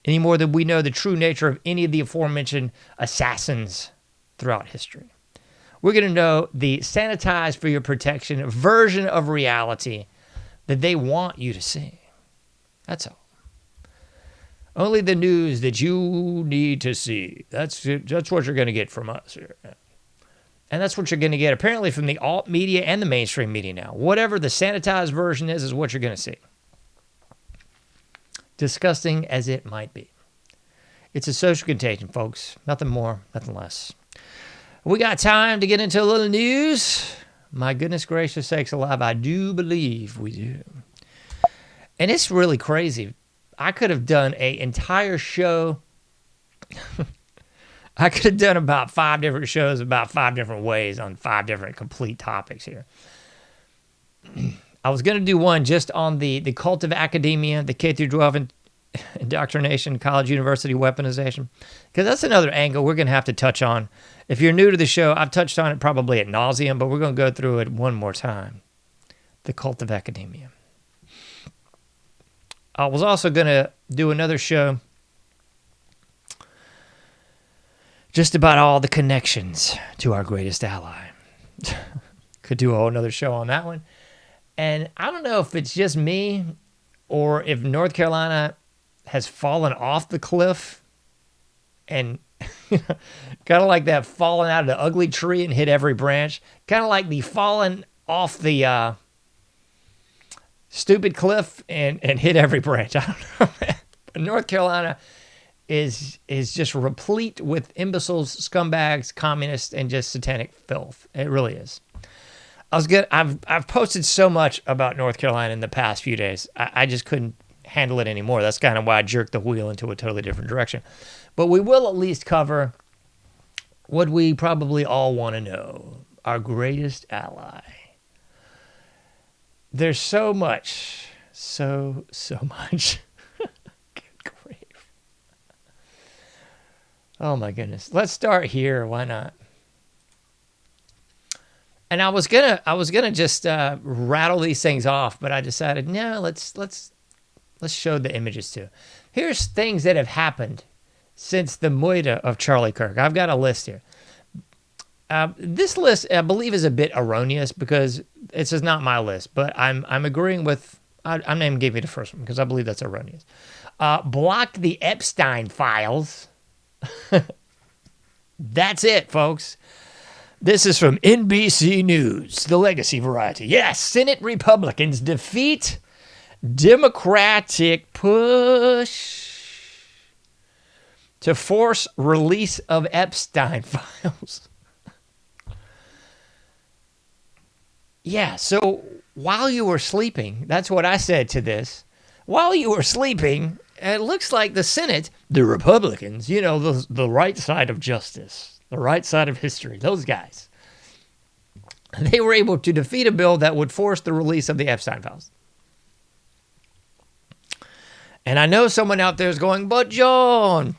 any more than we know the true nature of any of the aforementioned assassins throughout history. We're going to know the sanitized for your protection version of reality that they want you to see. That's all. Only the news that you need to see. That's what you're going to get from us here. And that's what you're going to get apparently from the alt media and the mainstream media now. Whatever the sanitized version is what you're going to see. Disgusting as it might be. It's a social contagion, folks. Nothing more, nothing less. We got time to get into a little news. My goodness gracious sakes alive, I do believe we do. And it's really crazy. I could have done an entire show. I could have done about 5 different shows about 5 different ways on 5 different complete topics here. I was going to do one just on the cult of academia, the K-12 indoctrination, college, university weaponization, because that's another angle we're going to have to touch on. If you're new to the show, I've touched on it probably ad nauseum, but we're going to go through it one more time. The cult of academia. I was also going to do another show just about all the connections to our greatest ally. Could do a whole another show on that one. And I don't know if it's just me or if North Carolina has fallen off the cliff and kind of like that falling out of the ugly tree and hit every branch. Kind of like the falling off the stupid cliff and hit every branch. I don't know, man. But North Carolina is just replete with imbeciles, scumbags, communists, and just satanic filth. It really is. I've posted so much about North Carolina in the past few days. I just couldn't handle it anymore. That's kind of why I jerked the wheel into a totally different direction. But we will at least cover what we probably all want to know. Our greatest ally. There's so much. So much. Good grief. Oh my goodness. Let's start here. Why not? And I was gonna just rattle these things off, but I decided no. Let's show the images too. Here's things that have happened since the moida of Charlie Kirk. I've got a list here. This list, I believe, is a bit erroneous because this is not my list, but I'm agreeing with. I'm not even giving you the first one because I believe that's erroneous. Blocked the Epstein files. That's it, folks. This is from NBC News, the legacy variety. Yes, Senate Republicans defeat Democratic push to force release of Epstein files. Yeah, so while you were sleeping, that's what I said to this. While you were sleeping, it looks like the Senate, the Republicans, the right side of justice, the right side of history, those guys, they were able to defeat a bill that would force the release of the Epstein files. And I know someone out there is going, but John,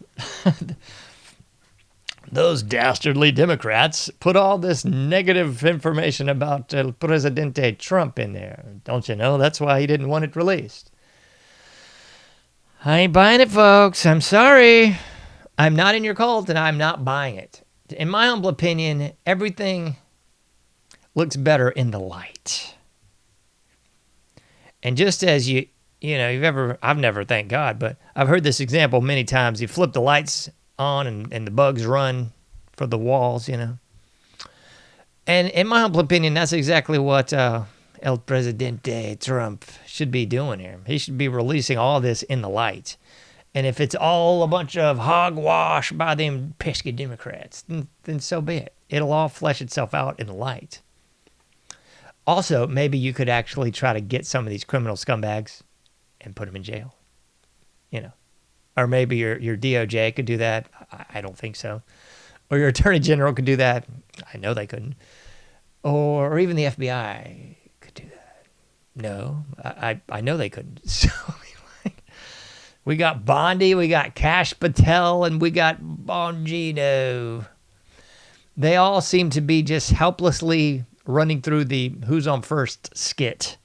those dastardly Democrats put all this negative information about Presidente Trump in there. Don't you know? That's why he didn't want it released. I ain't buying it, folks. I'm sorry. I'm not in your cult, and I'm not buying it. In my humble opinion, everything looks better in the light. And just as I've never, thank God, but I've heard this example many times. You flip the lights on and the bugs run for the walls, And in my humble opinion, that's exactly what El Presidente Trump should be doing here. He should be releasing all this in the light. And if it's all a bunch of hogwash by them pesky Democrats, then so be it. It'll all flesh itself out in the light. Also, maybe you could actually try to get some of these criminal scumbags and put them in jail. Or maybe your DOJ could do that. I don't think so. Or your Attorney General could do that. I know they couldn't. Or even the FBI could do that. No, I know they couldn't. So we got Bondi, we got Cash Patel, and we got Bongino. They all seem to be just helplessly running through the Who's on First skit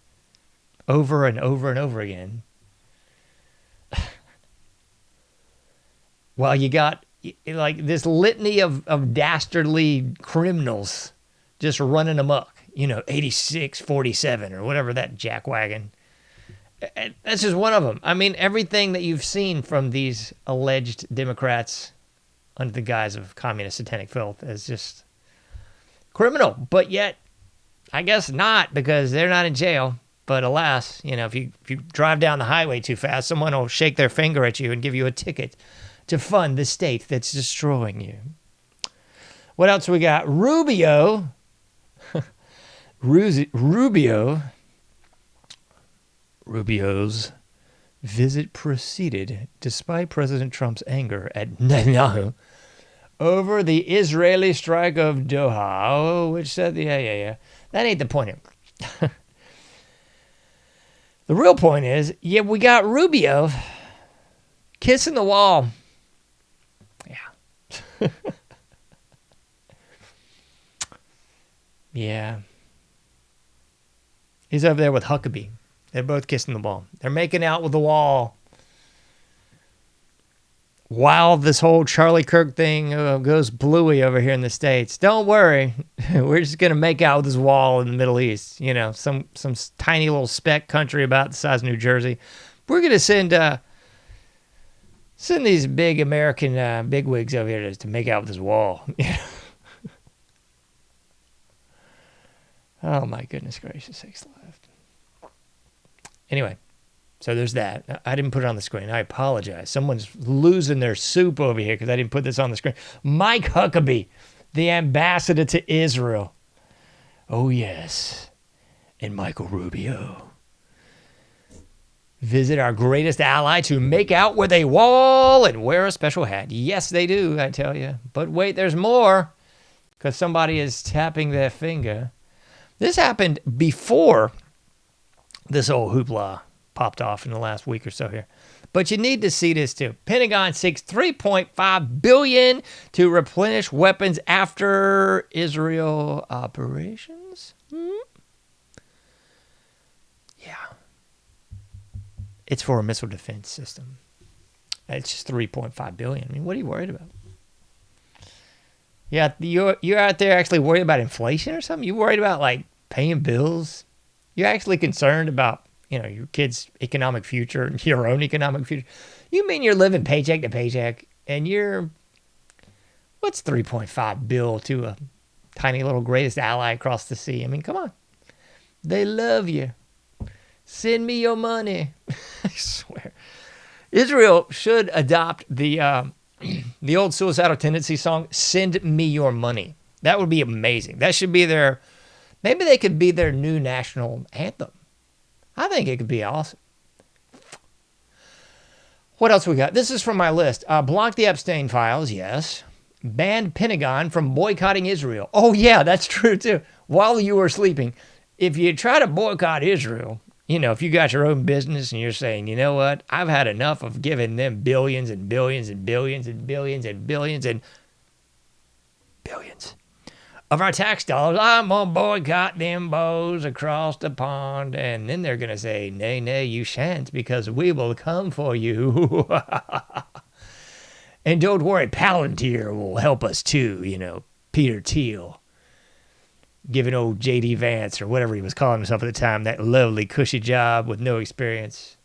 over and over and over again. Well, you got like this litany of dastardly criminals just running amok. 8647 or whatever that jackwagon. That's just one of them. I mean, everything that you've seen from these alleged Democrats under the guise of communist satanic filth is just criminal. But yet, I guess not, because they're not in jail. But alas, if you drive down the highway too fast, someone will shake their finger at you and give you a ticket to fund the state that's destroying you. What else we got? Rubio's visit proceeded despite President Trump's anger at Netanyahu over the Israeli strike of Doha. Oh, which said, yeah. That ain't the point here. The real point is, we got Rubio kissing the wall. Yeah. Yeah. He's over there with Huckabee. They're both kissing the wall. They're making out with the wall. while this whole Charlie Kirk thing goes bluey over here in the States, don't worry. We're just going to make out with this wall in the Middle East. You know, some tiny little speck country about the size of New Jersey. We're going to send these big American bigwigs over here to make out with this wall. Oh, my goodness gracious sakes alive. Anyway. So there's that. I didn't put it on the screen. I apologize. Someone's losing their soup over here because I didn't put this on the screen. Mike Huckabee, the ambassador to Israel. Oh, yes. And Michael Rubio. Visit our greatest ally to make out with a wall and wear a special hat. Yes, they do, I tell you. But wait, there's more because somebody is tapping their finger. This happened before this old hoopla popped off in the last week or so here. But you need to see this too. Pentagon seeks $3.5 billion to replenish weapons after Israel operations. Yeah. It's for a missile defense system. It's just $3.5 billion. I mean, what are you worried about? Yeah, you're out there actually worried about inflation or something? You worried about like paying bills? You're actually concerned about your kid's economic future, your own economic future. You mean you're living paycheck to paycheck and what's 3.5 bill to a tiny little greatest ally across the sea? I mean, come on. They love you. Send me your money. I swear. Israel should adopt the old suicidal tendency song, Send Me Your Money. That would be amazing. That should be maybe they could be their new national anthem. I think it could be awesome. What else we got? This is from my list. Block the Epstein files, yes. Banned Pentagon from boycotting Israel. Oh, yeah, that's true, too. While you were sleeping, if you try to boycott Israel, if you got your own business and you're saying, you know what, I've had enough of giving them billions and billions and billions and billions and billions and billions of our tax dollars, I'm going to boycott them bows across the pond. And then they're going to say, nay, you shan't, because we will come for you. And don't worry, Palantir will help us too, Peter Thiel. Giving old J.D. Vance, or whatever he was calling himself at the time, that lovely cushy job with no experience.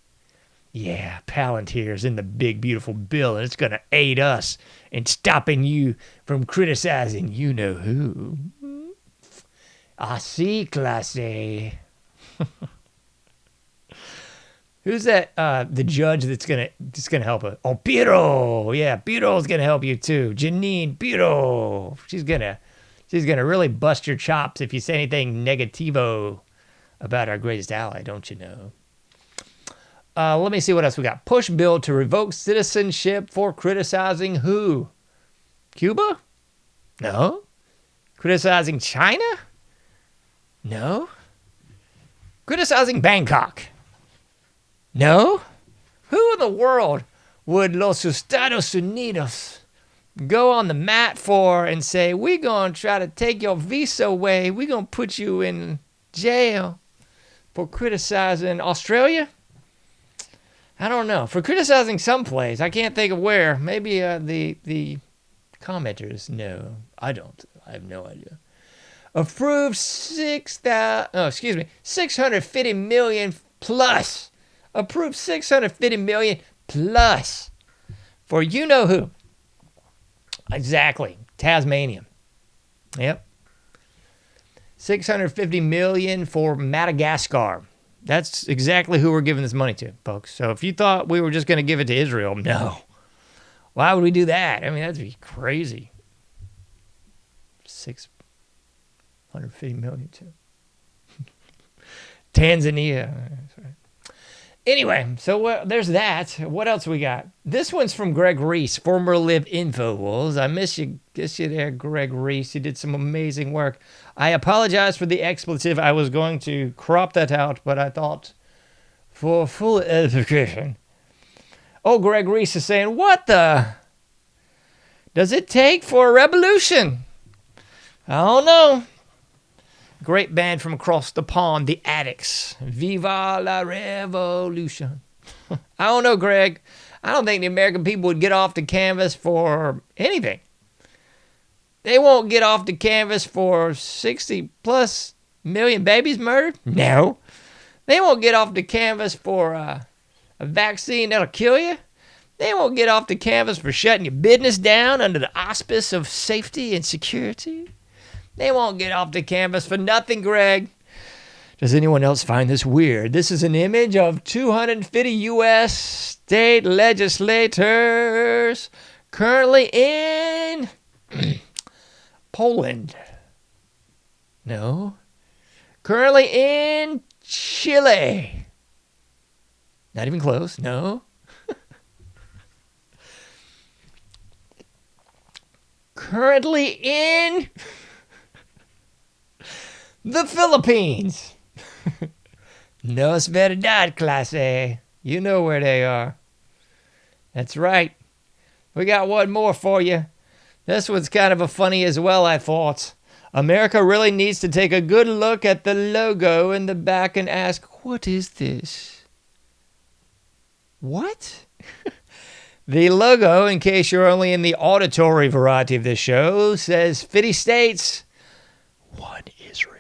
Yeah, Palantir's in the big, beautiful bill, and it's going to aid us in stopping you from criticizing you-know-who. I see, classy. Who's that? The judge that's gonna help us? Oh, Piro. Yeah, Piro's gonna help you too. Janine Piro. She's gonna really bust your chops if you say anything negativo about our greatest ally, don't you know? Let me see what else we got. Push bill to revoke citizenship for criticizing who? Cuba? No. Criticizing China? No. Criticizing Bangkok? No. Who in the world would Los Estados Unidos go on the mat for and say, we're going to try to take your visa away. We're going to put you in jail for criticizing Australia? I don't know. For criticizing someplace, I can't think of where. Maybe the commenters know. I don't. I have no idea. Approved 650 million plus. Approved 650 million plus for you know who. Exactly. Tasmania. Yep. 650 million for Madagascar. That's exactly who we're giving this money to, folks. So if you thought we were just going to give it to Israel, no. Why would we do that? I mean, that'd be crazy. 650 million too. Tanzania. Sorry. Anyway, so there's that. What else we got? This one's from Greg Reese, former Live InfoWars. I miss you there, Greg Reese. You did some amazing work. I apologize for the expletive. I was going to crop that out, but I thought for full edification. Oh, Greg Reese is saying, what the does it take for a revolution? I don't know. Great band from across the pond, the Addicts. Viva la Revolution. I don't know, Greg. I don't think the American people would get off the canvas for anything. They won't get off the canvas for 60 plus million babies murdered? No. They won't get off the canvas for a vaccine that'll kill you? They won't get off the canvas for shutting your business down under the auspice of safety and security? They won't get off the canvas for nothing, Greg. Does anyone else find this weird? This is an image of 250 U.S. state legislators currently in Poland. No. Currently in Chile. Not even close. No. Currently in the Philippines. No, es verdad, clase. You know where they are. That's right. We got one more for you. This one's kind of a funny as well, I thought. America really needs to take a good look at the logo in the back and ask, what is this? What? The logo, in case you're only in the auditory variety of this show, says 50 states, one Israel.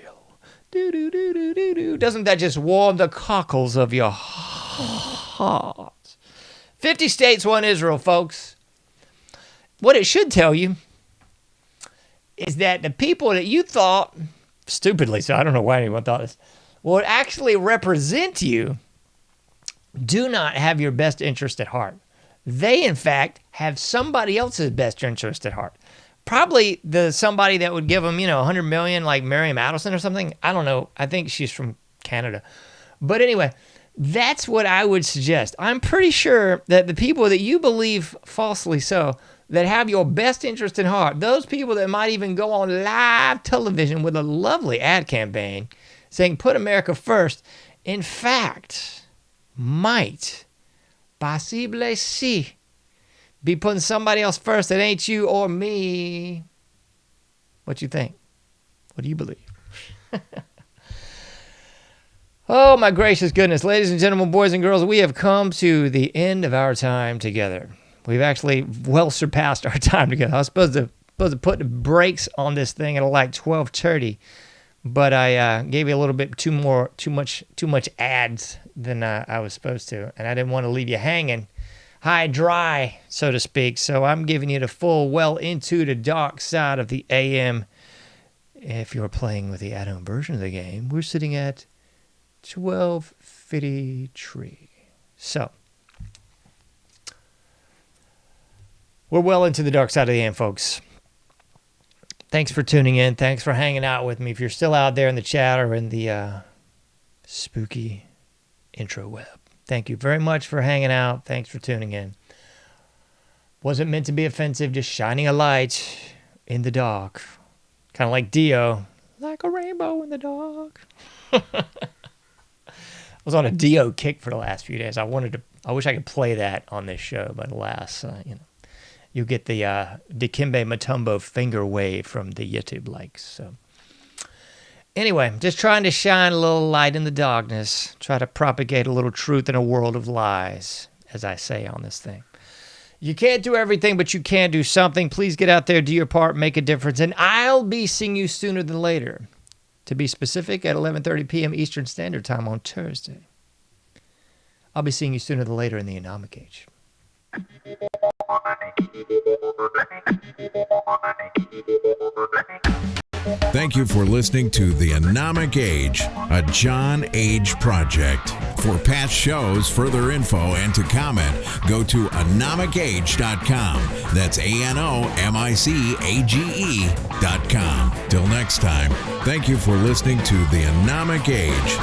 Do-do-do-do-do-do. Doesn't that just warm the cockles of your heart? 50 states, one Israel, folks. What it should tell you is that the people that you thought, stupidly so, I don't know why anyone thought this, would actually represent you do not have your best interest at heart. They, in fact, have somebody else's best interest at heart. Probably the somebody that would give them, $100 million, like Miriam Adelson or something. I don't know. I think she's from Canada. But anyway, that's what I would suggest. I'm pretty sure that the people that you believe falsely so, that have your best interest in heart, those people that might even go on live television with a lovely ad campaign saying, put America first, in fact, might, possible si, be putting somebody else first that ain't you or me. What you think? What do you believe? Oh, my gracious goodness. Ladies and gentlemen, boys and girls, we have come to the end of our time together. We've actually well surpassed our time together. I was supposed to put the brakes on this thing at like 12:30, but I gave you a little bit too much ads than I was supposed to, and I didn't want to leave you hanging high dry, so to speak. So I'm giving you the full well into the dark side of the AM. If you're playing with the add-on version of the game, we're sitting at 12:53. So we're well into the dark side of the AM, folks. Thanks for tuning in. Thanks for hanging out with me. If you're still out there in the chat or in the spooky intro web, thank you very much for hanging out. Thanks for tuning in. Wasn't meant to be offensive, just shining a light in the dark. Kind of like Dio. Like a rainbow in the dark. I was on a Dio kick for the last few days. I wish I could play that on this show, but alas, you get the Dikembe Mutombo finger wave from the YouTube likes. So anyway, just trying to shine a little light in the darkness, try to propagate a little truth in a world of lies, as I say on this thing. You can't do everything, but you can do something. Please get out there, do your part, make a difference, and I'll be seeing you sooner than later. To be specific, at 11:30 p.m. Eastern Standard Time on Thursday. I'll be seeing you sooner than later in the AnomicAge. Thank you for listening to the AnomicAge, a JohnAge project. For past shows, further info, and to comment, go to AnomicAge.com. That's AnomicAge.com. Till next time, thank you for listening to the AnomicAge.